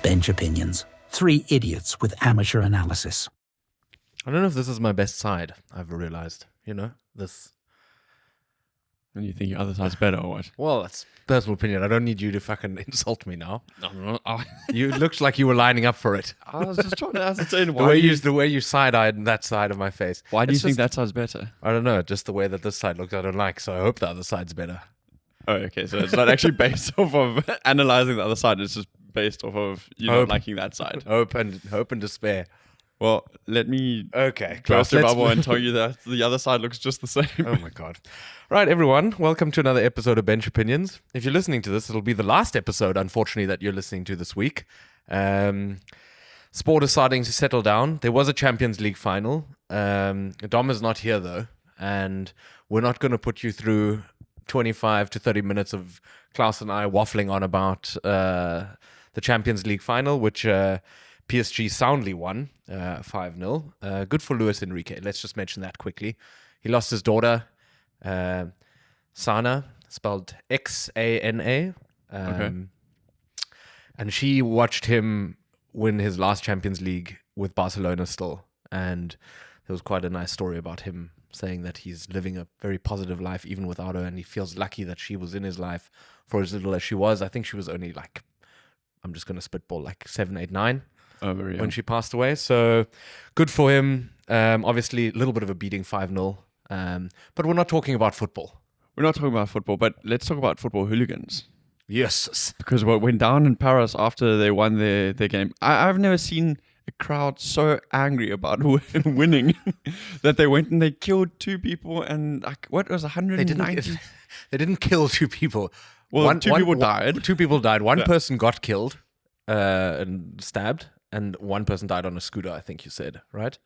Bench Opinions. Three idiots with amateur analysis. I don't know if this is my best side, I've realized. You know, this... And you think your other side's better or what? Well, it's personal opinion. I don't need you to fucking insult me now. I You looked like you were lining up for it. was just trying to ascertain The why. way you side-eyed that side of my face. Why do you It's think just- that side's better? I don't know, just the way that this side looks I don't like, so I hope the other side's better. Oh, okay. So it's not actually based off of analyzing the other side. It's just based off of you not Hope. liking that side. Hope and despair. Well, let me Okay. burst your let's- bubble and tell you that the other side looks just the same. Oh my God. Right, everyone. Welcome to another episode of Bench Opinions. If you're listening to this, it'll be the last episode, unfortunately, that you're listening to this week. Sport is starting to settle down. There was a Champions League final. Dom is not here, though. And we're not going to put you through 25 to 30 minutes of Klaus and I waffling on about the Champions League final, which PSG soundly won 5-0. Good for Luis Enrique. Let's just mention that quickly. He lost his daughter, Sana, spelled Xana. Okay. And she watched him win his last Champions League with Barcelona still. And there was quite a nice story about him saying that he's living a very positive life even without her. And he feels lucky that she was in his life for as little as she was. I think she was only like, I'm just going to spitball, like 7, 8, 9 Oh, very young. when she passed away. So good for him. Obviously, a little bit of a beating 5-0. But we're not talking about football. We're not talking about football, but let's talk about football hooligans. Yes. Because what went down in Paris after they won their game, I've never seen a crowd so angry about winning that they went and they killed 2 people and like what was 190? They didn't kill 2 people. Well, 2 people died. 2 people died. One Yeah. person got killed and stabbed, and one person died on a scooter, I think you said, right?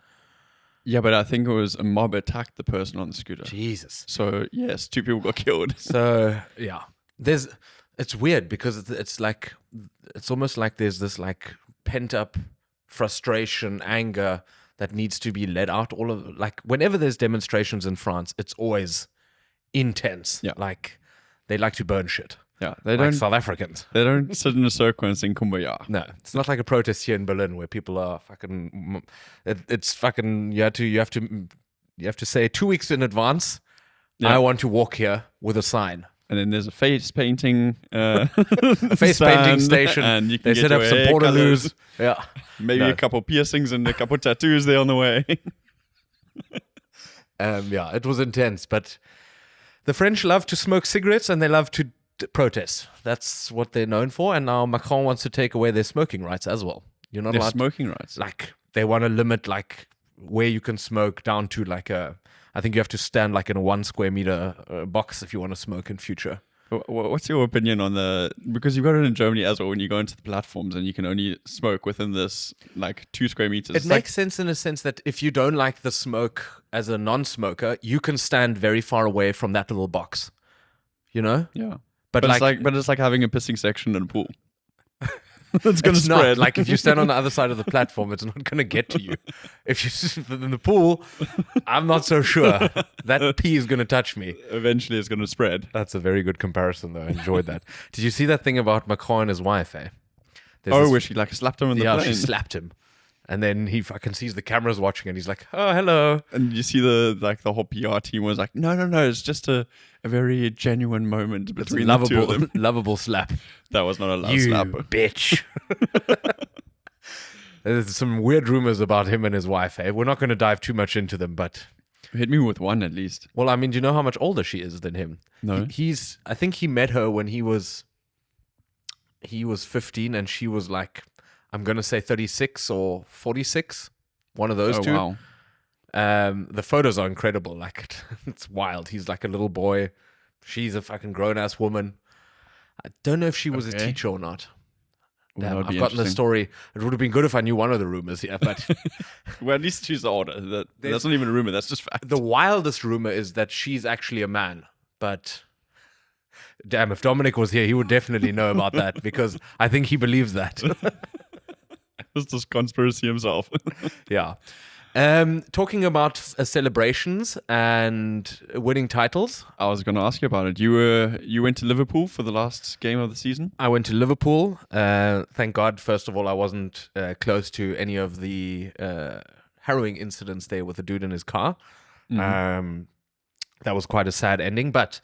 Yeah, but I think it was a mob attacked the person on the scooter. Jesus. So yes, 2 people got killed. So, yeah. It's weird because it's like, it's almost like there's this like pent up frustration, anger that needs to be let out. Like whenever there's demonstrations in France, it's always intense. Yeah. Like they like to burn shit. Yeah, they Like don't. South Africans. They don't sit in a circle and sing Kumbaya. No, it's not like a protest here in Berlin where people are fucking. It's fucking. You have to say 2 weeks in advance. Yeah. I want to walk here with a sign. And then there's a face painting, Face painting station. and you can They get set up your some hair portaloos. colored. Yeah. Maybe No. a couple piercings and a couple tattoos there on the way. Yeah, it was intense, but the French love to smoke cigarettes and they love to protest. That's what they're known for. And now Macron wants to take away their smoking rights as well. You're not They're allowed. smoking rights. Like they want to limit like where you can smoke down to like I think you have to stand like in a 1 square meter box if you want to smoke in future. What's your opinion on because you've got it in Germany as well when you go into the platforms and you can only smoke within this like 2 square meters. It makes sense in a sense that if you don't like the smoke as a non-smoker, you can stand very far away from that little box. You know? Yeah. But It's like having a pissing section in a pool. It's going to it's spread. not like if you stand on the other side of the platform, it's not going to get to you. If you sit in the pool, I'm not so sure that pee is going to touch me. Eventually it's going to spread. That's a very good comparison, though. I enjoyed that. Did you see that thing about Macron and his wife? There's this- Where she like slapped him in the yeah, plane. she slapped him, and then he fucking sees the cameras watching, and he's like, "Oh, hello." And you see the whole PR team was like, no, it's just a very genuine moment It's a between the two of them. lovable slap. That was not a love You slap. bitch. There's some weird rumors about him and his wife. We're not going to dive too much into them, but Hit me with one at least. well, I mean, do you know how much older she is than him? No. I think he met her when he was 15, and she was like, I'm going to say 36 or 46, one of those Oh, two. wow. The photos are incredible. Like, it's wild. He's like a little boy. She's a fucking grown-ass woman. I don't know if she was a Okay. teacher or not. Ooh, that Damn, would I've be gotten the interesting. story. It would have been good if I knew one of the rumors here, but Well, at least she's older. That's not even a rumor. That's just fact. the wildest rumor is that she's actually a man. But damn, if Dominic was here, he would definitely know about that because I think he believes that. It's just conspiracy himself. Yeah. Talking about celebrations and winning titles. I was going to ask you about it. You went to Liverpool for the last game of the season? I went to Liverpool. Thank God, first of all, I wasn't close to any of the harrowing incidents there with the dude in his car. That was quite a sad ending, but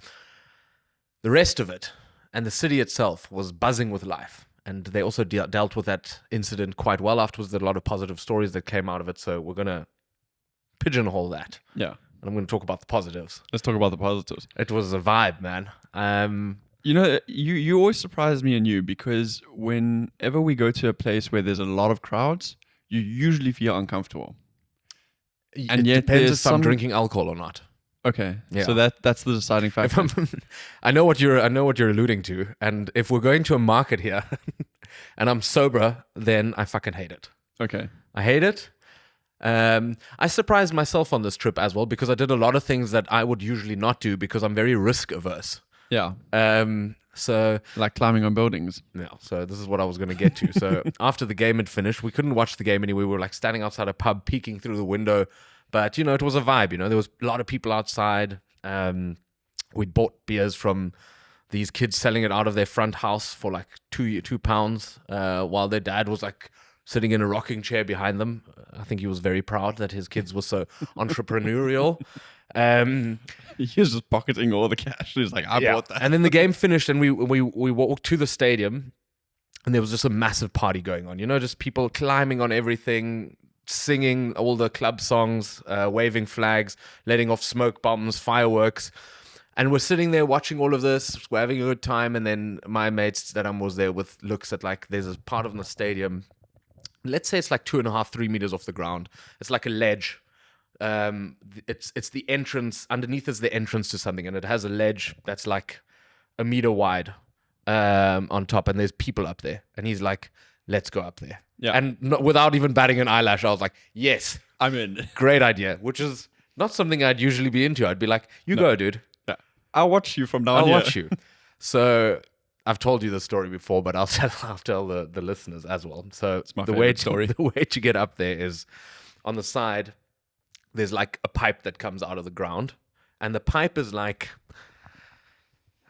the rest of it and the city itself was buzzing with life. And they also dealt with that incident quite well. Afterwards, there were a lot of positive stories that came out of it. So we're going to pigeonhole that. Yeah. And I'm going to talk about the positives. Let's talk about the positives. It was a vibe, man. You know, you always surprise me and you, because whenever we go to a place where there's a lot of crowds, you usually feel uncomfortable. And it yet depends there's if I'm drinking alcohol or not. Okay. Yeah. So that's the deciding factor. I know what you're alluding to. And if we're going to a market here and I'm sober, then I fucking hate it. Okay. I hate it. I surprised myself on this trip as well, because I did a lot of things that I would usually not do because I'm very risk averse. Yeah. So Like climbing on buildings. yeah, so this is what I was going to get to. So after the game had finished, we couldn't watch the game anyway. We were like standing outside a pub, peeking through the window. But, it was a vibe, there was a lot of people outside. We bought beers from these kids selling it out of their front house for like £2, while their dad was like sitting in a rocking chair behind them. I think he was very proud that his kids were so entrepreneurial. He was just pocketing all the cash. He's like, I bought that. And then the game finished and we walked to the stadium and there was just a massive party going on, just people climbing on everything, singing all the club songs, waving flags, letting off smoke bombs, fireworks. And we're sitting there watching all of this, we're having a good time. And then my mates that I was there with looks at like, there's a part of the stadium, let's say it's like 2.5, 3 meters off the ground. It's like a ledge. It's the entrance, underneath is the entrance to something. And it has a ledge that's like a meter wide on top. And there's people up there. And he's like, let's go up there. Yeah. And without even batting an eyelash, I was like, yes, I'm in. great idea, which is not something I'd usually be into. I'd be like, you go, dude. Yeah. I'll watch you from now on. I'll watch you. So I've told you the story before, but I'll tell the listeners as well. So It's my the favorite story. The way to get up there is on the side, there's like a pipe that comes out of the ground. And the pipe is like,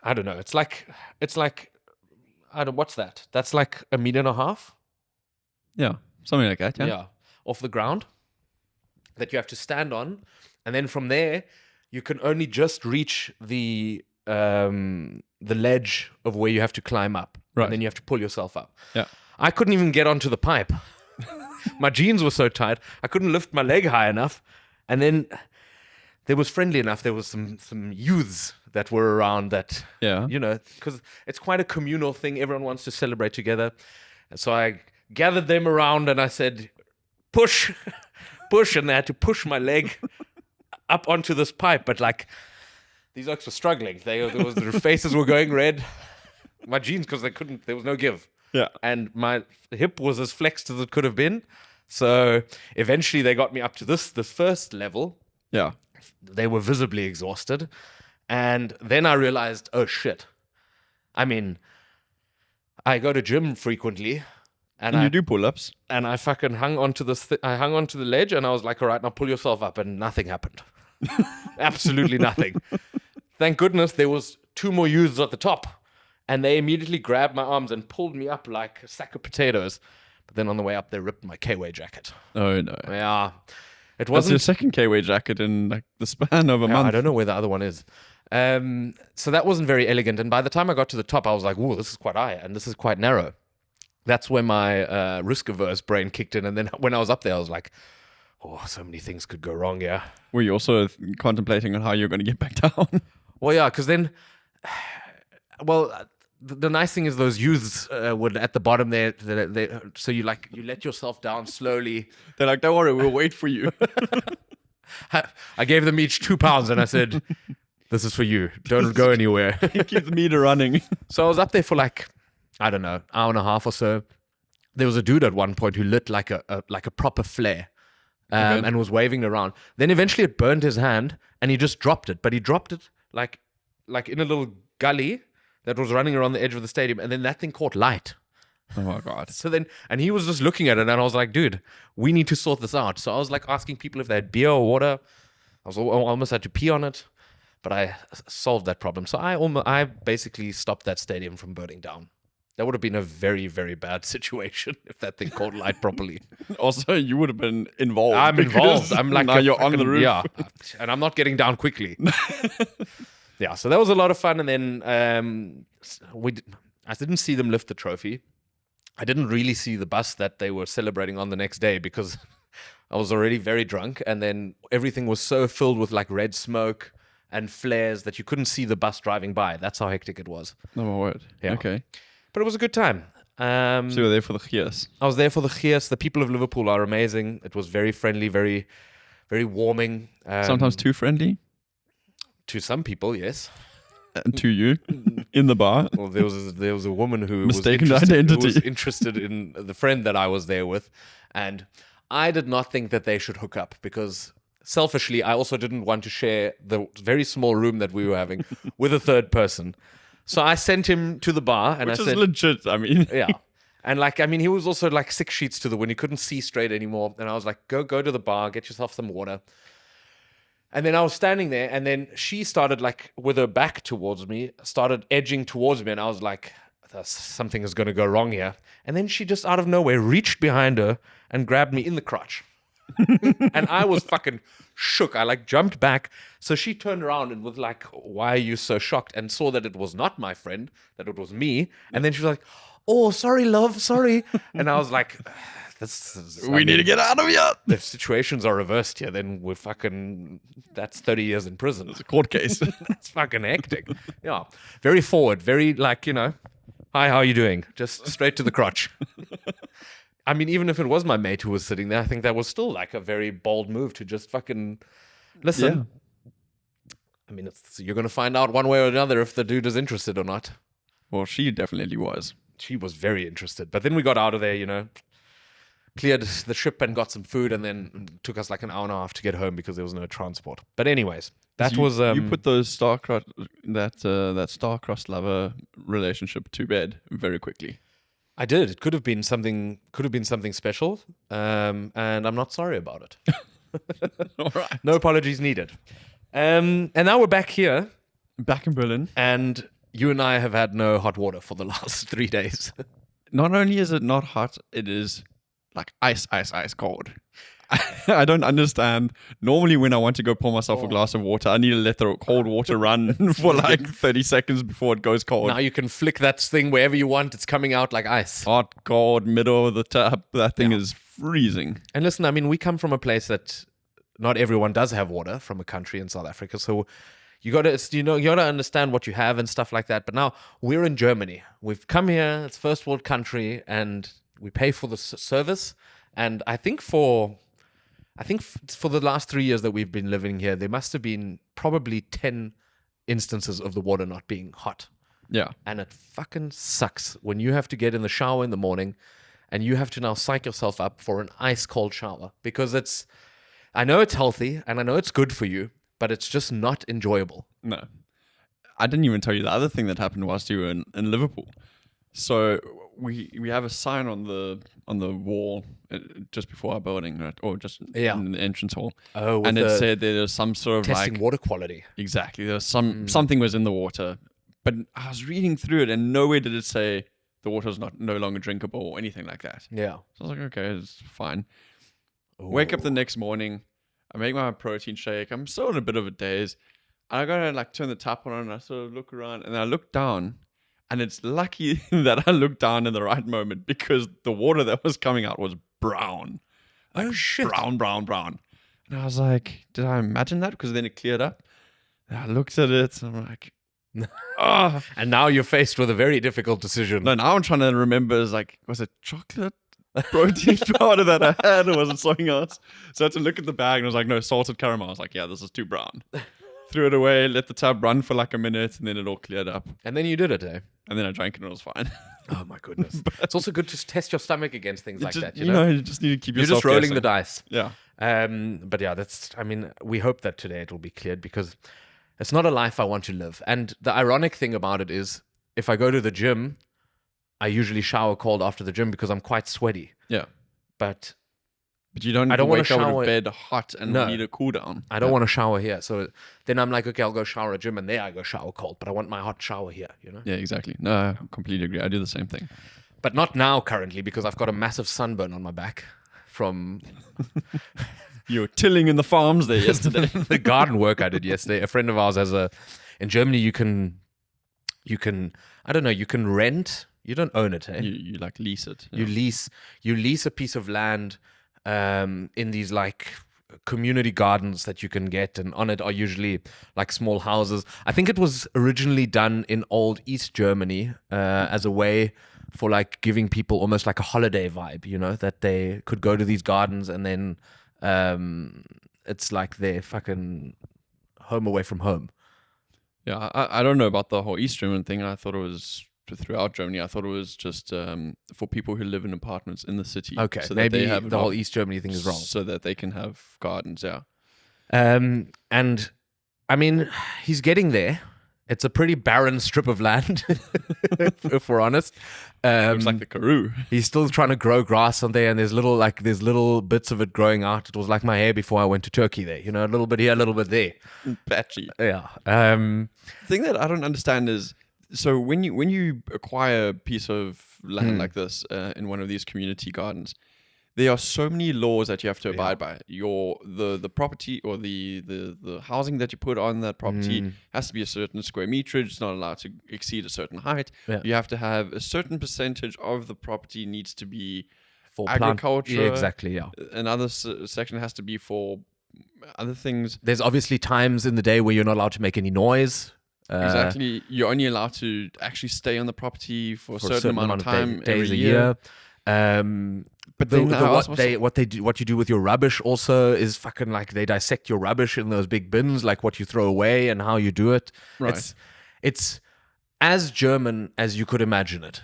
I don't know, it's like, what's that? That's like 1.5 meters. Yeah. Something like that. Yeah. Off the ground that you have to stand on, and then from there you can only just reach the ledge of where you have to climb up, Right. and then you have to pull yourself up. Yeah. I couldn't even get onto the pipe. My jeans were so tight, I couldn't lift my leg high enough, and then there was friendly enough. There was some youths that were around that, Yeah. because it's quite a communal thing. Everyone wants to celebrate together, and so I gathered them around and I said, push, and they had to push my leg up onto this pipe. But like, these oaks were struggling. Their faces were going red. My jeans, because there was no give. Yeah. And my hip was as flexed as it could have been. So eventually they got me up to this first level. Yeah. They were visibly exhausted. And then I realized, oh shit. I mean, I go to gym frequently. And you do pull-ups. And I fucking hung onto this. I hung onto the ledge, and I was like, "All right, now pull yourself up," and nothing happened. Absolutely nothing. Thank goodness there was 2 more youths at the top, and they immediately grabbed my arms and pulled me up like a sack of potatoes. But then on the way up, they ripped my K-way jacket. Oh no. Yeah, it That's wasn't your second K-way jacket in like the span of a Yeah, month. I don't know where the other one is. So that wasn't very elegant. And by the time I got to the top, I was like, "Whoa, this is quite high, and this is quite narrow." That's where my risk-averse brain kicked in. And then when I was up there, I was like, oh, so many things could go wrong, yeah. Were you also contemplating on how you're going to get back down? Well, yeah, because then, the nice thing is those youths would at the bottom there, so you let yourself down slowly. They're like, don't worry, we'll wait for you. I gave them each £2 and I said, this is for you. Don't go anywhere. Keep the meter running. So I was up there for like, I don't know, hour and a half or so. There was a dude at one point who lit like a proper flare and was waving around. Then eventually it burned his hand and he just dropped it. But he dropped it like in a little gully that was running around the edge of the stadium. And then that thing caught light. Oh my God. So then, and he was just looking at it, and I was like, dude, we need to sort this out. So I was like asking people if they had beer or water. I almost had to pee on it, but I solved that problem. So I basically stopped that stadium from burning down. That would have been a very, very bad situation if that thing caught light properly. Also, you would have been involved. I'm involved. I'm like, now you're on the roof. Yeah, and I'm not getting down quickly. Yeah, so that was a lot of fun. And then I didn't see them lift the trophy. I didn't really see the bus that they were celebrating on the next day because I was already very drunk. And then everything was so filled with like red smoke and flares that you couldn't see the bus driving by. That's how hectic it was. Oh my word. Yeah. Okay. But it was a good time. So you were there for the Gears. I was there for the Gears. The people of Liverpool are amazing. It was very friendly, very, very warming. Sometimes too friendly. To some people, yes. And to you in the bar. Well, there was a woman who Mistaken was identity. who was interested in the friend that I was there with, and I did not think that they should hook up because selfishly, I also didn't want to share the very small room that we were having with a third person. So I sent him to the bar, and Which I is said, legit. I mean, yeah. And he was also like 6 sheets to the wind. He couldn't see straight anymore. And I was like, go to the bar, get yourself some water. And then I was standing there, and then she started like with her back towards me, started edging towards me. And I was like, something is going to go wrong here. And then she just out of nowhere reached behind her and grabbed me in the crotch. And I was fucking shook. I like jumped back. So she turned around and was like, why are you so shocked? And saw that it was not my friend, that it was me. And then she was like, oh, sorry, love, sorry. And I was like, we need to get out of here. If situations are reversed here, then that's 30 years in prison. It's a court case. That's fucking hectic. Yeah. Very forward, very like, hi, how are you doing? Just straight to the crotch. I mean, even if it was my mate who was sitting there, I think that was still like a very bold move to just fucking listen. Yeah. I mean, you're going to find out one way or another if the dude is interested or not. Well, she definitely was. She was very interested. But then we got out of there, cleared the ship and got some food, and then it took us like an hour and a half to get home because there was no transport. But anyways, that was... you put those that star-crossed lover relationship to bed very quickly. I did. It could have been something special, and I'm not sorry about it. All right. No apologies needed. And now we're back here. Back in Berlin. And you and I have had no hot water for the last 3 days. Not only is it not hot, it is like ice cold. I don't understand. Normally when I want to go pour myself a glass of water, I need to let the cold water run for like 30 seconds before it goes cold. Now you can flick that thing wherever you want. It's coming out like ice. Hot, cold, middle of the tap. That thing is freezing. And listen, I mean, we come from a place that not everyone does have water, from a country in South Africa. So you got to understand what you have and stuff like that. But now we're in Germany. We've come here. It's first world country, and we pay for the service. And I think for the last 3 years that we've been living here, there must have been probably 10 instances of the water not being hot. Yeah. And it fucking sucks when you have to get in the shower in the morning and you have to now psych yourself up for an ice cold shower, because I know it's healthy and I know it's good for you, but it's just not enjoyable. No. I didn't even tell you the other thing that happened whilst you were in Liverpool. So we have a sign on the wall just before our building, right? Or just in the entrance hall. Oh, and it said there's some sort of testing water quality. Exactly. There was something was in the water, but I was reading through it and nowhere did it say the water was no longer drinkable or anything like that. Yeah. So I was like, okay, it's fine. Wake up the next morning, I make my protein shake. I'm still in a bit of a daze. And I gotta like turn the tap on and I sort of look around and I look down. And it's lucky that I looked down in the right moment, because the water that was coming out was brown. Oh, shit. Brown. And I was like, did I imagine that? Because then it cleared up. And I looked at it and I'm like, oh. And now you're faced with a very difficult decision. No, now I'm trying to remember, was it chocolate protein powder that I had, or was it something else? So I had to look at the bag and I was like, no, salted caramel. I was like, yeah, this is too brown. Threw it away, let the tub run for like a minute, and then it all cleared up. And then you did it, eh? And then I drank it and it was fine. Oh my goodness. It's also good to test your stomach against things like that, You just need to keep yourself You're just rolling guessing. the dice. Yeah. But yeah, we hope that today it will be cleared, because it's not a life I want to live. And the ironic thing about it is, if I go to the gym, I usually shower cold after the gym because I'm quite sweaty. Yeah. But you don't I don't wanna wake up out shower- of bed hot and No. need a cool down. I don't want to shower here. So then I'm like, okay, I'll go shower at gym, and there I go shower cold. But I want my hot shower here, you know? Yeah, exactly. No, I completely agree. I do the same thing. But not now currently because I've got a massive sunburn on my back from You were tilling in the farms there yesterday. the garden work I did yesterday. A friend of ours has in Germany you can I don't know, you can rent. You don't own it, eh? you like lease it. You lease a piece of land in these like community gardens that you can get, and on it are usually like small houses. I think it was originally done in old East Germany as a way for like giving people almost like a holiday vibe, you know, that they could go to these gardens and then it's like their fucking home away from home. Yeah, I don't know about the whole East German thing. I thought it was throughout Germany. I thought it was just for people who live in apartments in the city. Okay, so that maybe they have the whole East Germany thing is wrong. so that they can have gardens. Yeah. And I mean, he's getting there. It's a pretty barren strip of land, if we're honest. Looks like the Karoo. He's still trying to grow grass on there, and there's little bits of it growing out. It was like my hair before I went to Turkey there, you know, a little bit here, a little bit there. Patchy. Yeah. The thing that I don't understand is, so when you acquire a piece of land like this in one of these community gardens, there are so many laws that you have to abide by. The property or the housing that you put on that property has to be a certain square meterage. It's not allowed to exceed a certain height. Yeah. You have to have a certain percentage of the property needs to be For agriculture. Yeah, exactly, yeah. Another section has to be for other things. There's obviously times in the day where you're not allowed to make any noise. Exactly. You're only allowed to actually stay on the property for a certain amount of time days every a year. But what you do with your rubbish also is fucking like they dissect your rubbish in those big bins, like what you throw away and how you do it. Right. It's as German as you could imagine it.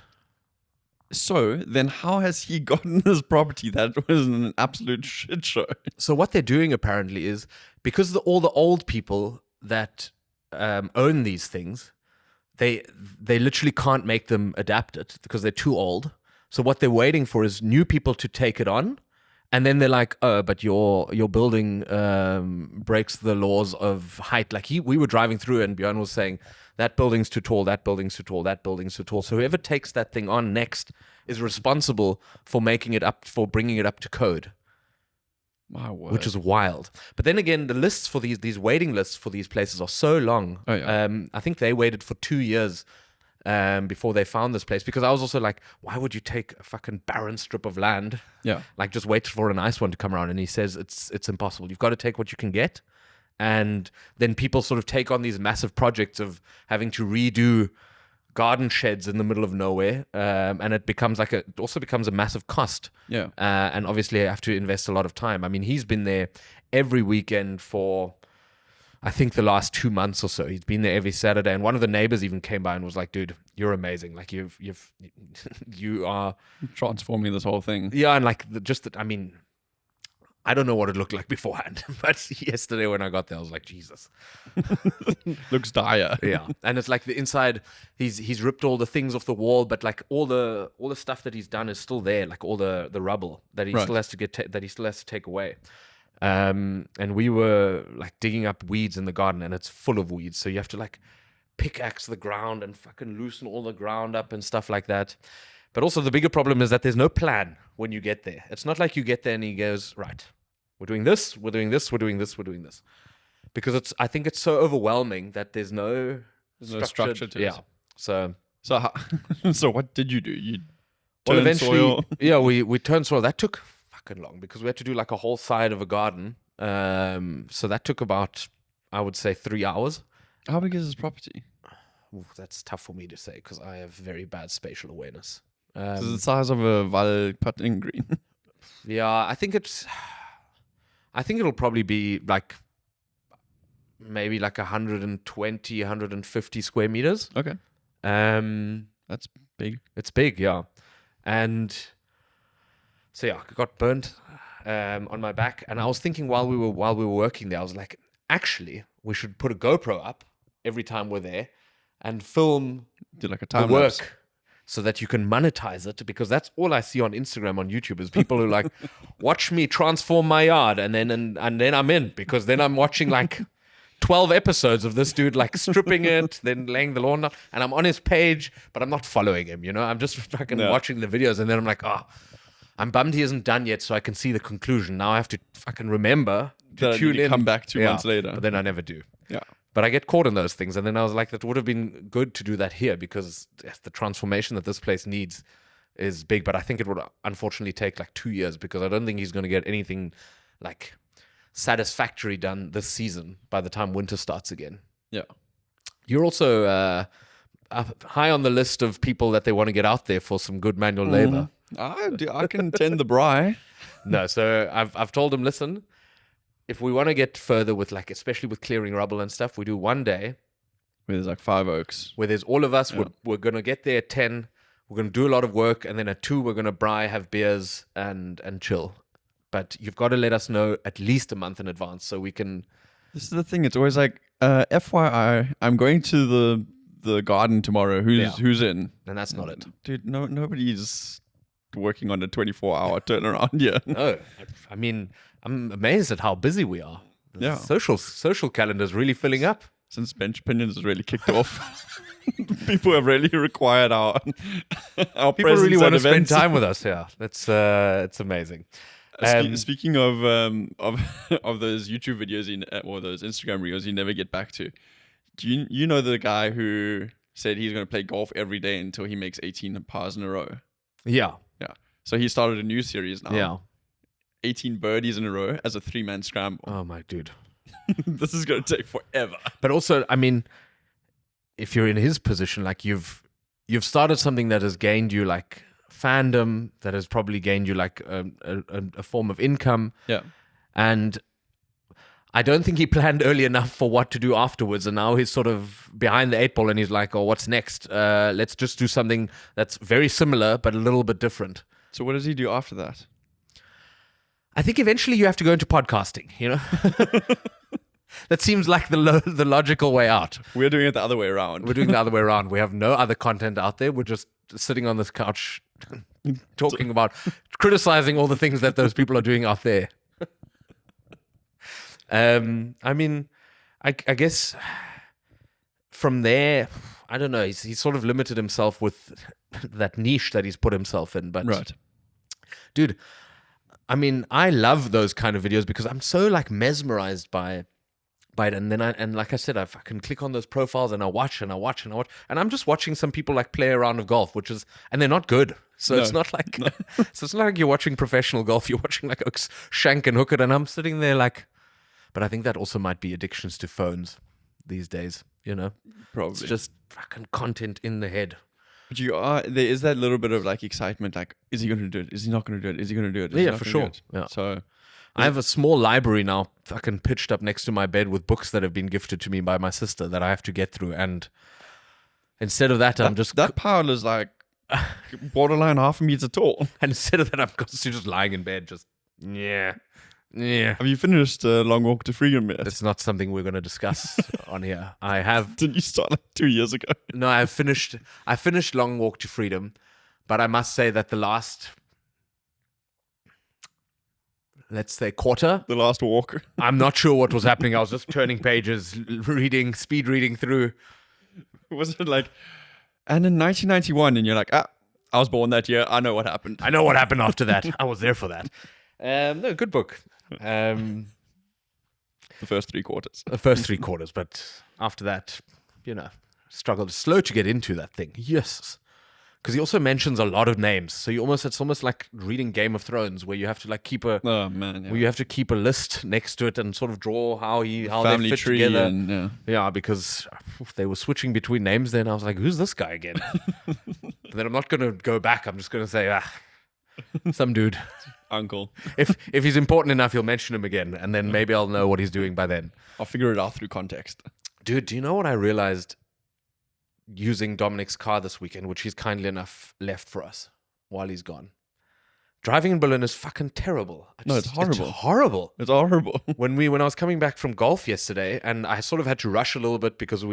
So then how has he gotten this property that was an absolute shit show? So what they're doing apparently is because all the old people that own these things, they literally can't make them adapt it because they're too old. So what they're waiting for is new people to take it on, and then they're like, "Oh, but your building breaks the laws of height." Like we were driving through, and Björn was saying that building's too tall, that building's too tall, that building's too tall. So whoever takes that thing on next is responsible for bringing it up to code. My word. Which is wild. But then again, the lists for these waiting lists for these places are so long. Oh, yeah. I think they waited for 2 years before they found this place, because I was also like, why would you take a fucking barren strip of land? Yeah. Like just wait for a nice one to come around. And he says it's impossible. You've got to take what you can get. And then people sort of take on these massive projects of having to redo garden sheds in the middle of nowhere, and it also becomes a massive cost. Yeah. And obviously I have to invest a lot of time. I mean, he's been there every weekend for I think the last 2 months or so. He's been there every Saturday, and one of the neighbors even came by and was like, "Dude, you're amazing. Like you are Transforming this whole thing. yeah." And like I mean, I don't know what it looked like beforehand, but yesterday when I got there, I was like, Jesus. Looks dire. Yeah, and it's like the inside. He's ripped all the things off the wall, but like all the stuff that he's done is still there, like all the rubble that he Right. still has to take away. And we were like digging up weeds in the garden, and it's full of weeds, so you have to like pickaxe the ground and fucking loosen all the ground up and stuff like that. But also the bigger problem is that there's no plan when you get there. It's not like you get there and he goes, right, we're doing this, we're doing this, we're doing this, we're doing this. Because I think it's so overwhelming that there's no structure to it. Yeah. So So what did you do? You well, turned eventually, soil. yeah, we turned soil. That took fucking long because we had to do like a whole side of a garden. So that took about, I would say, 3 hours. How big is this property? Ooh, that's tough for me to say because I have very bad spatial awareness. It's the size of a Val putting green. Yeah, I think it'll probably be like maybe like 120, 150 square meters. Okay. That's big. It's big, yeah. And so yeah, I got burnt on my back, and I was thinking while we were working there, I was like, actually, we should put a GoPro up every time we're there and film Do like a the time work. lapse. so that you can monetize it, because that's all I see on Instagram, on YouTube, is people who like watch me transform my yard, and then I'm in, because then I'm watching like 12 episodes of this dude like stripping it, then laying the lawn down, and I'm on his page, but I'm not following him, I'm just fucking watching the videos, and then I'm like, I'm bummed he isn't done yet, so I can see the conclusion. Now I have to fucking remember to tune in. Come back 2 months later. But then I never do. Yeah. But I get caught in those things. And then I was like, that would have been good to do that here, because the transformation that this place needs is big. But I think it would unfortunately take like 2 years, because I don't think he's going to get anything like satisfactory done this season by the time winter starts again. Yeah. You're also high on the list of people that they want to get out there for some good manual labor. I can tend the braai. No, so I've told him, listen, if we want to get further with like, especially with clearing rubble and stuff, we do one day Where there's like 5 oaks. where there's all of us. We're going to get there at 10. We're going to do a lot of work. And then at 2, we're going to braai, have beers and chill. But you've got to let us know at least a month in advance so we can. This is the thing. It's always like, FYI, I'm going to the garden tomorrow. Who's in? And that's not it. Dude, nobody's working on a 24-hour turnaround yet. No. I mean, I'm amazed at how busy we are. The Yeah. Social calendar's really filling up. Since bench opinions has really kicked off, people have really required our People presence really at want to spend events. time with us. Yeah, it's amazing. Speaking of those YouTube videos or those Instagram reels you never get back to, do you know the guy who said he's going to play golf every day until he makes 18 pars in a row? Yeah. Yeah. So he started a new series now. Yeah. 18 birdies in a row as a 3-man scramble. Oh my dude. This is going to take forever. But also, I mean, if you're in his position, like you've started something that has gained you like fandom, that has probably gained you like a form of income. Yeah. And I don't think he planned early enough for what to do afterwards. And now he's sort of behind the 8 ball, and he's like, oh, what's next? Let's just do something that's very similar, but a little bit different. So what does he do after that? I think eventually you have to go into podcasting, That seems like the logical way out. We're doing it the other way around. We're doing the other way around. We have no other content out there. We're just sitting on this couch talking about, criticizing all the things that those people are doing out there. I mean, I guess from there, I don't know. He's sort of limited himself with that niche that he's put himself in. But Right. dude, I mean, I love those kind of videos because I'm so like mesmerized by it. And then like I said, I can click on those profiles and I watch and I'm just watching some people like play a round of golf, and they're not good. So it's not like, so it's not like you're watching professional golf. You're watching like Oaks shank and hook it, and I'm sitting there like, but I think that also might be addictions to phones these days. Probably. It's just fucking content in the head. But there is that little bit of like excitement, like, is he going to do it? Is he not going to do it? Is he going to do it? Is he Yeah, not for gonna sure. do it? Yeah. So I have a small library now, fucking pitched up next to my bed with books that have been gifted to me by my sister that I have to get through. And instead of that, I'm just that pile is like borderline half a meter tall. And instead of that, I'm constantly just lying in bed, just yeah. Have you finished Long Walk to Freedom yet? It's not something we're going to discuss on here. I have. Didn't you start like 2 years ago? No, I finished Long Walk to Freedom, but I must say that the last, let's say, quarter, The last walk. I'm not sure what was happening. I was just turning pages, speed reading through. Was it like, and in 1991, and you're like, I was born that year. I know what happened. I know what happened after that. I was there for that. No, good book. The first 3 quarters. The first 3 quarters, but after that, struggled. Slow to get into that thing. Yes. Because he also mentions a lot of names. So it's almost like reading Game of Thrones, where you have to like keep Oh man, yeah. where you have to keep a list next to it and sort of draw how they Family fit tree together. and Yeah, because they were switching between names then. I was like, who's this guy again? And then I'm not going to go back. I'm just going to say, some dude. uncle. If he's important enough, he'll mention him again. And then maybe I'll know what he's doing by then. I'll figure it out through context. Dude, do you know what I realized using Dominic's car this weekend, which he's kindly enough left for us while he's gone? Driving in Berlin is fucking terrible. It's horrible. It's horrible. It's horrible. When I was coming back from golf yesterday, and I sort of had to rush a little bit because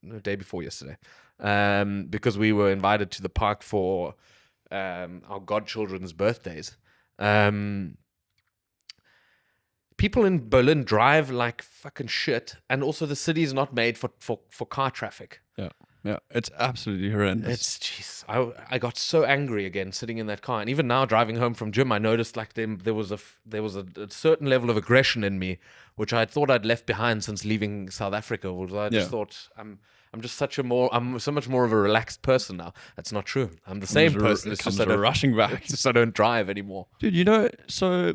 the day before yesterday, because we were invited to the park for our godchildren's birthdays. People in Berlin drive like fucking shit, and also the city is not made for car traffic. Yeah, it's absolutely horrendous. Jeez, I got so angry again sitting in that car, and even now driving home from gym, I noticed like there was a certain level of aggression in me, which I thought I'd left behind since leaving South Africa. I just thought I'm so much more of a relaxed person now. That's not true. I'm the same person. It's just rushing back. It's just I don't drive anymore. Dude, so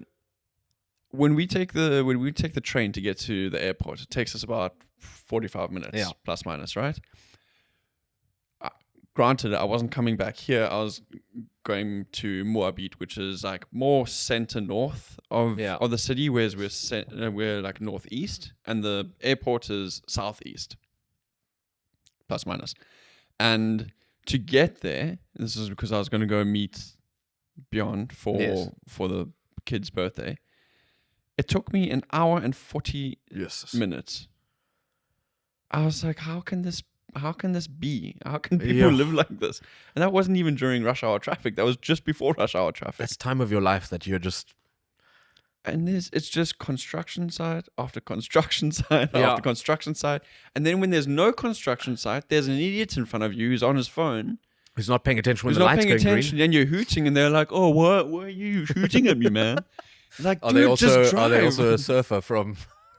when we take the train to get to the airport, it takes us about 45 minutes, plus minus, right? Granted, I wasn't coming back here. I was going to WhatAWeek, which is like more center north of the city, whereas we're like northeast, and the airport is southeast, plus minus. And to get there, this is because I was going to go meet Bjorn for the kid's birthday. It took me an hour and 40 minutes. I was like, how can this be? How can people live like this? And that wasn't even during rush hour traffic. That was just before rush hour traffic. That's time of your life that you're just... And it's just construction site after construction site after construction site. And then when there's no construction site, there's an idiot in front of you who's on his phone. Who's not paying attention when the light's going green. And you're hooting, and they're like, oh, what are you hooting at me, man? Like, are dude, they just drive. Are they also a surfer from...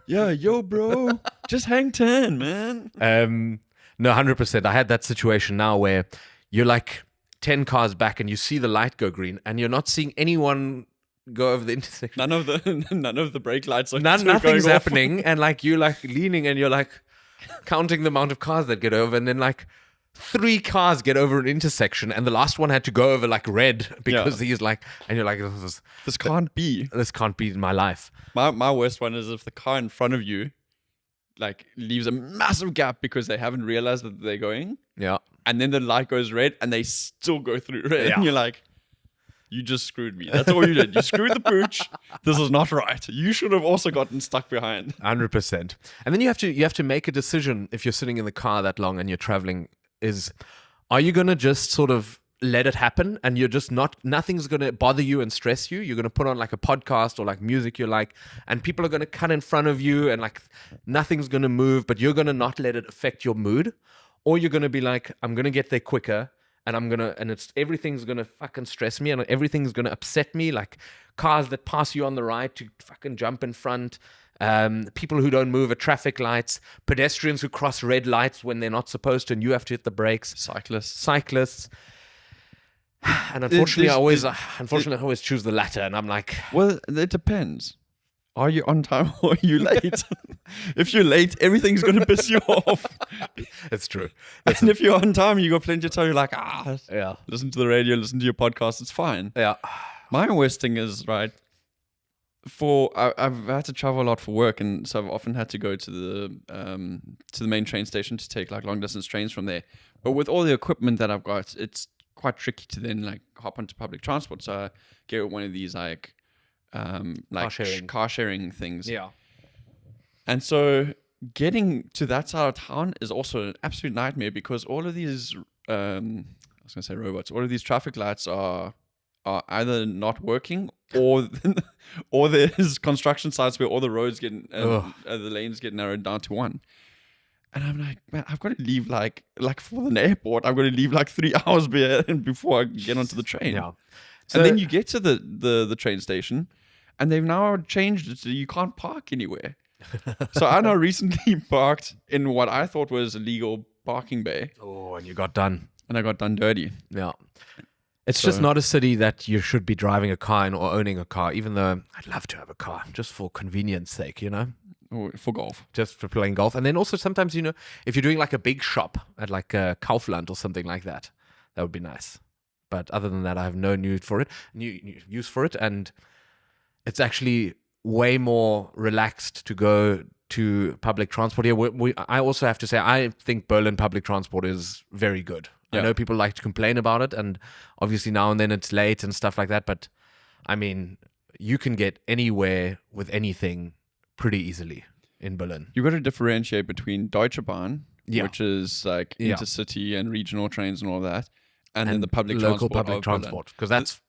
Yeah, yo, bro. Just hang 10, man. No, 100%. I had that situation now where you're like 10 cars back and you see the light go green and you're not seeing anyone go over the intersection. None of the brake lights are nothing's happening, and like you're like leaning and you're like counting the amount of cars that get over, and then like 3 cars get over an intersection and the last one had to go over like red because he's like, and you're like, this can't be my life. My worst one is if the car in front of you like leaves a massive gap because they haven't realized that they're going. Yeah. And then the light goes red and they still go through red. Yeah. And you're like, you just screwed me. That's all you did. You screwed the pooch. This is not right. You should have also gotten stuck behind. 100%. And then you have to make a decision if you're sitting in the car that long and you're traveling, are you going to just sort of let it happen and you're just nothing's going to bother you and stress you? You're going to put on like a podcast or like music you like, and people are going to cut in front of you and like nothing's going to move, but you're going to not let it affect your mood? Or you're going to be like, I'm going to get there quicker and everything's going to fucking stress me and everything's going to upset me, like cars that pass you on the right to fucking jump in front, people who don't move at traffic lights, pedestrians who cross red lights when they're not supposed to and you have to hit the brakes, cyclists. And unfortunately, I always choose the latter, and I'm like, well, it depends. Are you on time or are you late? If you're late, everything's going to piss you off. That's true. And if you're on time, you got plenty of time. You're like, listen to the radio, listen to your podcast. It's fine. Yeah. My worst thing is, right, I've had to travel a lot for work, and so I've often had to go to the main train station to take like long distance trains from there. But with all the equipment that I've got, it's quite tricky to then like hop onto public transport. So I get one of these like car sharing things. Yeah. And so getting to that side of town is also an absolute nightmare because all of these I was gonna say robots, all of these traffic lights are either not working or there's construction sites where all the roads the lanes get narrowed down to one. And I'm like, man, I've got to leave like for an airport. I've got to leave like 3 hours before I get onto the train. Yeah. So, and then you get to the train station, and they've now changed it so you can't park anywhere. So I now recently parked in what I thought was a legal parking bay. Oh, and you got done. And I got done dirty. Yeah. It's just not a city that you should be driving a car in or owning a car, even though I'd love to have a car just for convenience sake, you know? For golf. Just for playing golf. And then also sometimes, you know, if you're doing like a big shop at like a Kaufland or something like that, that would be nice. But other than that, I have no use for it. And it's actually way more relaxed to go to public transport here. I also have to say, I think Berlin public transport is very good. Yeah. I know people like to complain about it, and obviously now and then it's late and stuff like that. But I mean, you can get anywhere with anything pretty easily in Berlin. You've got to differentiate between Deutsche Bahn, which is like intercity and regional trains and all that, and then the public local transport public of Berlin. transport, because that's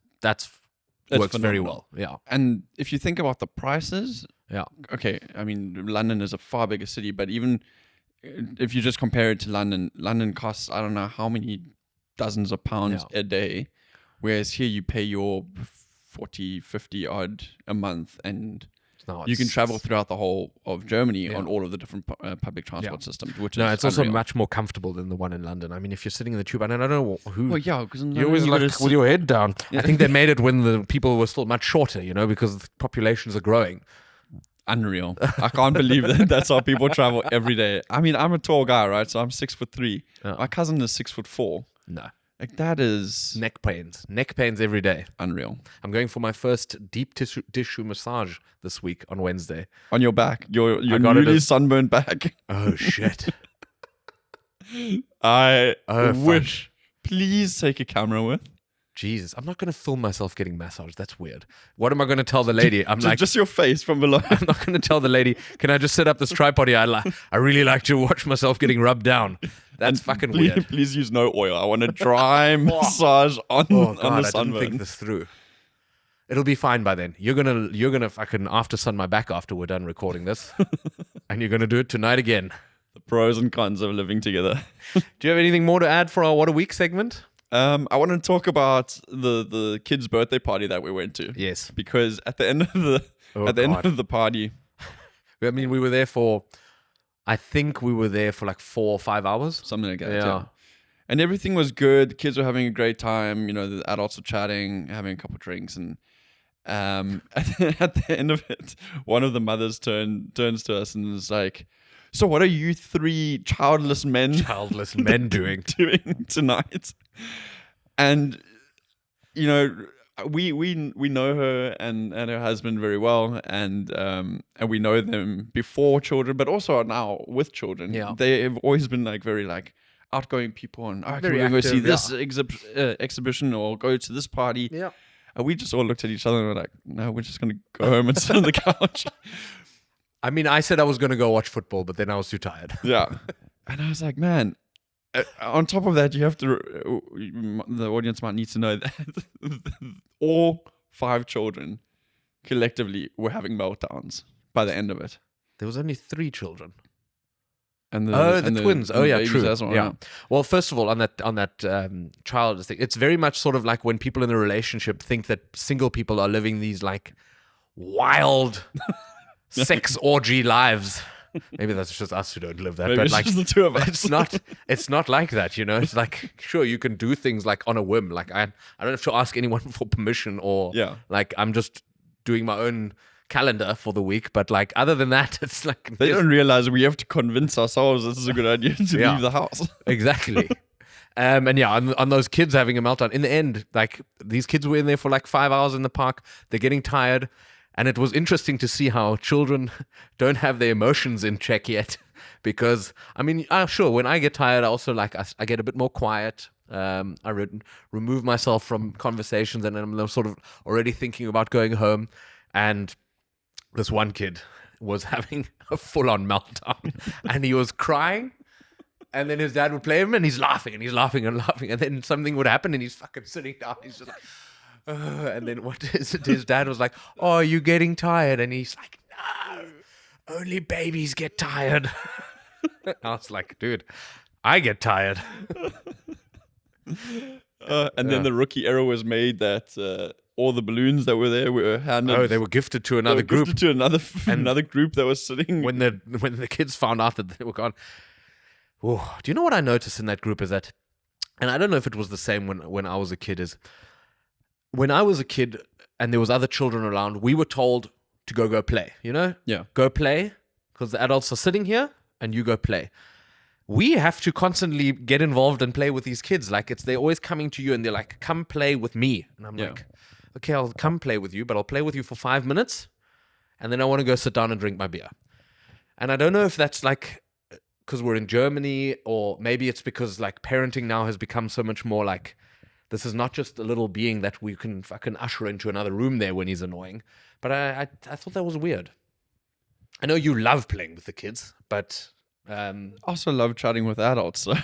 It's works very phenomenal. well. Yeah, And if you think about the prices, yeah, okay, I mean, London is a far bigger city, but even if you just compare it to London, London costs, I don't know how many dozens of pounds a day, whereas here you pay your 40, 50 odd a month, and you can travel throughout the whole of Germany on all of the different public transport systems, which is it's unreal. also much more comfortable than the one in London. I mean, if you're sitting in the tube, and I don't know who. Well, yeah, because you always like with your head down. I think they made it when the people were still much shorter, because the populations are growing. Unreal. I can't believe that that's how people travel every day. I mean, I'm a tall guy, right? So I'm 6'3". My cousin is 6'4". No. Like, that is Neck pains every day. unreal. I'm going for my first deep tissue massage this week on Wednesday. On your back, your got it newly sunburned back. Oh shit. I fuck. wish. Please take a camera with. Jesus, I'm not going to film myself getting massaged. That's weird. What am I going to tell the lady? I'm like, just your face from below. I'm not going to tell the lady, can I just set up this tripod here? I really like to watch myself getting rubbed down. That's fucking weird. Please use no oil. I want a dry massage on Oh God, on the I sunburn. didn't think this through. It'll be fine by then. You're gonna fucking after sun my back after we're done recording this, and you're gonna do it tonight again. The pros and cons of living together. Do you have anything more to add for our What a Week segment? I want to talk about the kid's birthday party that we went to. Yes, because at the end of the party, I mean, we were there for. I think we were there for like 4 or 5 hours. Something like that. Yeah. And everything was good. The kids were having a great time. The adults were chatting, having a couple of drinks, and at the end of it, one of the mothers turns to us and is like, "So what are you 3 childless men doing tonight?" And we know her and her husband very well, and we know them before children, but also now with children. Yeah. They have always been like very like outgoing people, and Very we're going to see active, this exhibition or go to this party. Yeah. And we just all looked at each other and were like, "No, we're just going to go home and sit on the couch." I mean, I said I was going to go watch football, but then I was too tired. Yeah. And I was like, man. On top of that, you have to. The audience might need to know that all 5 children collectively were having meltdowns by the end of it. There was only 3 children. And the twins. Oh yeah, true. Well, yeah. Well, first of all, on that child thing, it's very much sort of like when people in a relationship think that single people are living these like wild sex orgy lives. Maybe that's just us who don't live that. Maybe but it's like, just the 2 of us. It's not like that, It's like, sure, you can do things like on a whim. Like I don't have to ask anyone for permission or like I'm just doing my own calendar for the week. But like other than that, it's like they don't realize we have to convince ourselves this is a good idea to leave the house. Exactly. And yeah, on those kids having a meltdown. In the end, like these kids were in there for like 5 hours in the park. They're getting tired. And it was interesting to see how children don't have their emotions in check yet. Because, I mean, sure, when I get tired, I also like, I get a bit more quiet. I remove myself from conversations, and I'm sort of already thinking about going home. And this one kid was having a full-on meltdown. And he was crying. And then his dad would play him, and he's laughing, and he's laughing and laughing. And then something would happen, and he's fucking sitting down. He's just like... and then what is it? His dad was like, "Oh, are you getting tired?" And he's like, "No, only babies get tired." I was like, "Dude, I get tired." And then the rookie error was made that all the balloons that were there were handed. Oh, they were gifted to another group. Gifted to another group that was sitting. When the kids found out that they were gone. Oh, do you know what I noticed in that group is that, and I don't know if it was the same when I was a kid, is when I was a kid and there was other children around, we were told to go play, Yeah. Go play, because the adults are sitting here and you go play. We have to constantly get involved and play with these kids. Like they're always coming to you and they're like, "Come play with me." And I'm like, "Okay, I'll come play with you, but I'll play with you for 5 minutes. And then I want to go sit down and drink my beer." And I don't know if that's like, because we're in Germany, or maybe it's because like parenting now has become so much more like, this is not just a little being that we can fucking usher into another room there when he's annoying. But I thought that was weird. I know you love playing with the kids, but I also love chatting with adults. So.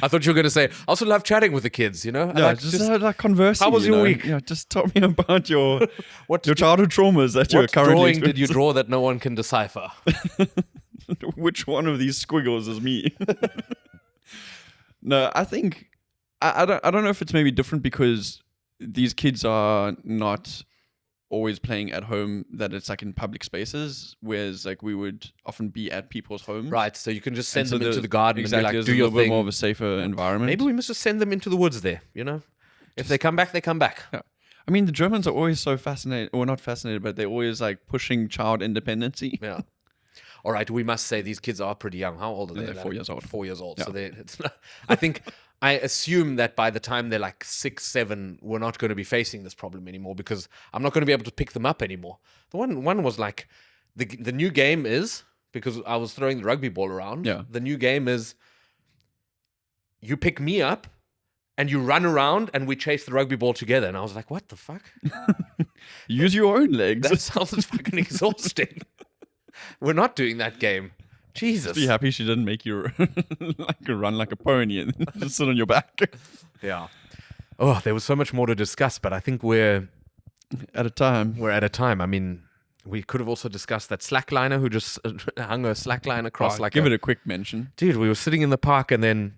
I thought you were going to say, I also love chatting with the kids, you know? I Yeah, like just like conversing. How was your week? Yeah, just tell me about your what your childhood traumas that you're what currently drawing did you experiencing. draw that no one can decipher? Which one of these squiggles is me? No, I think I don't know if it's maybe different because these kids are not always playing at home, that it's like in public spaces, whereas like we would often be at people's homes. Right, so you can just send And so them into the garden exactly, and be like, there's do a your little bit thing. more of a safer environment. Maybe we must just send them into the woods there, you know? If they come back, they come back. Yeah. I mean, the Germans are always so fascinated, or not fascinated, but they're always like pushing child independency. Yeah. All right, we must say these kids are pretty young. How old are they? They're 4 years old. 4 years old. Yeah. So it's not, I assume that by the time they're like 6, 7, we're not going to be facing this problem anymore because I'm not going to be able to pick them up anymore. The one was like, the new game is, because I was throwing the rugby ball around, Yeah. the new game is you pick me up and you run around and we chase the rugby ball together. And I was like, what the fuck? Use your own legs. That sounds fucking exhausting. We're not doing that game. Jesus. Be happy she didn't make you like run like a pony and just sit on your back Yeah. Oh, there was so much more to discuss, but I think we're at a time. at a time. I mean, we could have also discussed that slackliner who just hung a slackline across Give it a quick mention. Dude, we were sitting in the park and then,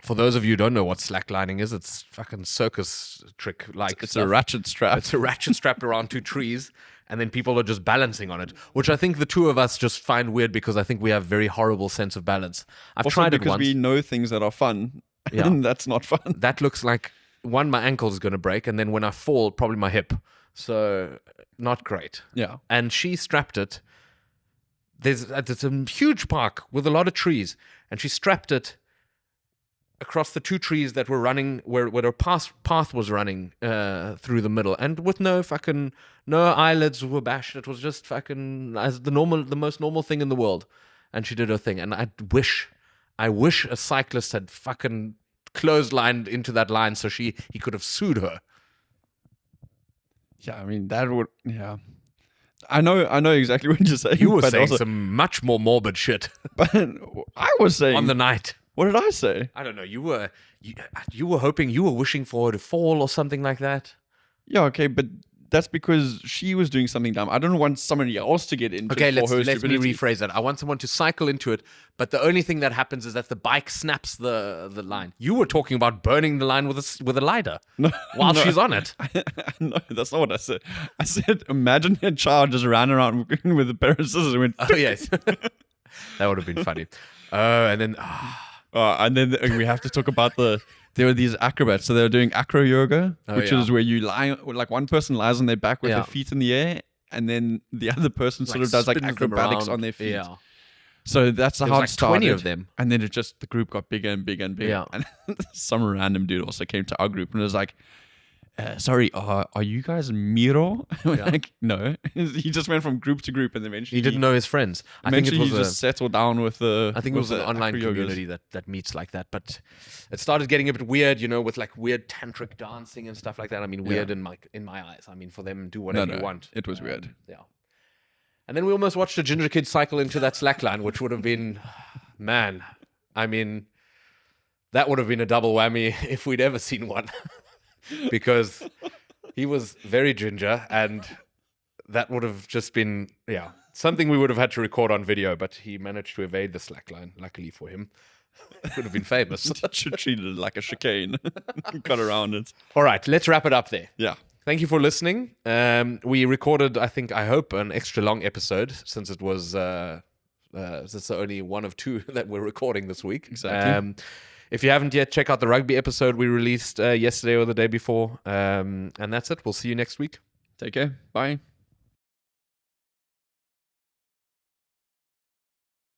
for those of you who don't know what slacklining is, it's fucking circus trick like It's stuff. a ratchet strap. It's a ratchet strapped around 2 trees, and then people are just balancing on it, which I think the two of us just find weird because I think we have very horrible sense of balance. I've Also tried it because once. we know things that are fun, Yeah. and that's not fun. That looks like, one, my ankle is going to break, and then when I fall, probably my hip. So, not great. Yeah. And she strapped it. There's a huge park with a lot of trees, and she strapped it across the 2 trees that were running, where her path was running through the middle, and with no eyelids were bashed. It was just fucking as the most normal thing in the world. And she did her thing. And I wish a cyclist had fucking clotheslined into that line so he could have sued her. Yeah, I mean that would. Yeah, I know exactly what you're saying. You were but saying also, some much more morbid shit but I was saying on the night. What did I say? I don't know. You were hoping, you were wishing for her to fall or something like that. Yeah, okay, but that's because she was doing something dumb. I don't want somebody else to get into. Okay, it for her let me stupidity. rephrase that. I want someone to cycle into it, but the only thing that happens is that the bike snaps the line. You were talking about burning the line with a lighter while she's on it. No, that's not what I said. I said, imagine a child just ran around with a pair of scissors and went. Oh yes, that would have been funny. And then we have to talk about there were these acrobats. So they were doing acro yoga, which yeah. is where you lie, like one person lies on their back with Yeah. their feet in the air, and then the other person sort of does like spins them acrobatics around. on their feet. Yeah. So that's There how was it like started. 20 of them. And then the group got bigger and bigger and bigger. Yeah. And some random dude also came to our group and was like, sorry, are you guys Miro? Yeah. Like, no. He just went from group to group and eventually He didn't know his friends. I think it eventually was he just settled down with the. I think it was an online community that meets like that, but it started getting a bit weird, with like weird tantric dancing and stuff like that. I mean, weird in my eyes. I mean, for them, do whatever you want. It was weird. Yeah. And then we almost watched a ginger kid cycle into that slackline, which would have been, man, I mean, that would have been a double whammy if we'd ever seen one, because he was very ginger, and that would have just been, something we would have had to record on video, but he managed to evade the slackline, luckily for him. It would have been famous. Such a treated it like a chicane. Got around it. All right, let's wrap it up there. Yeah. Thank you for listening. We recorded, I hope, an extra long episode, since it was it's only one of 2 that we're recording this week. Exactly. If you haven't yet, check out the rugby episode we released yesterday or the day before. And that's it. We'll see you next week. Take care. Bye.